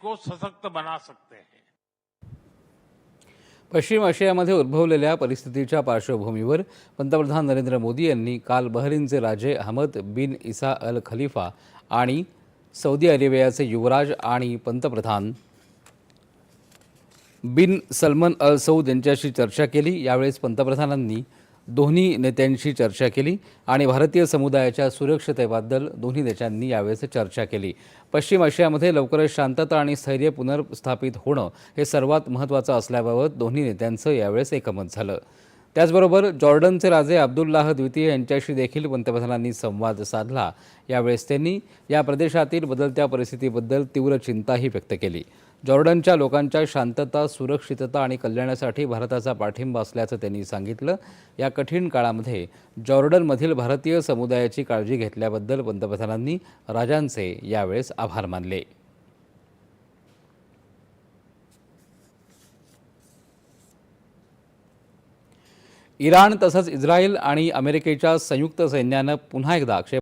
को सशक्त बना सकते हैं। पश्चिम आशियामध्ये उद्भवलेल्या परिस्थितीच्या पार्श्वभूमीवर पंतप्रधान नरेंद्र मोदी यांनी काल बहरीनचे राजे अहमद बिन इसा अल खलिफा आणि सौदी अरेबियाचे युवराज आणि पंतप्रधान बिन सलमान अल सौद यांच्याशी चर्चा केली। यावेळेस पंतप्रधानांनी दोन्ही नेत्यांशी चर्चा केली आणि भारतीय समुदायाच्या सुरक्षिततेबद्दल दोन्ही देशांनी यावेळेस चर्चा केली। पश्चिम आशियामध्ये लवकरच शांतता आणि स्थैर्य पुनर्स्थापित होणं हे सर्वात महत्त्वाचं असल्याबाबत दोन्ही नेत्यांचं यावेळेस एकमत झालं। त्याचबरोबर जॉर्डनचे राजे अब्दुल्लाह द्वितीय यांच्याशी देखील पंतप्रधानांनी संवाद साधला। यावेळेस त्यांनी या प्रदेशातील बदलत्या परिस्थितीबद्दल तीव्र चिंताही व्यक्त केली। जॉर्डनच्या लोकांच्या शांतता, सुरक्षितता आणि कल्याणासाठी भारताचा पाठिंबा असल्याचं त्यांनी सांगितलं। या कठीण काळामध्ये जॉर्डनमधील भारतीय समुदायाची काळजी घेतल्याबद्दल पंतप्रधानांनी राजांचे यावेळेस आभार मानले। इराण तसंच इस्रायल आणि अमेरिकेच्या संयुक्त सैन्यानं पुन्हा एकदा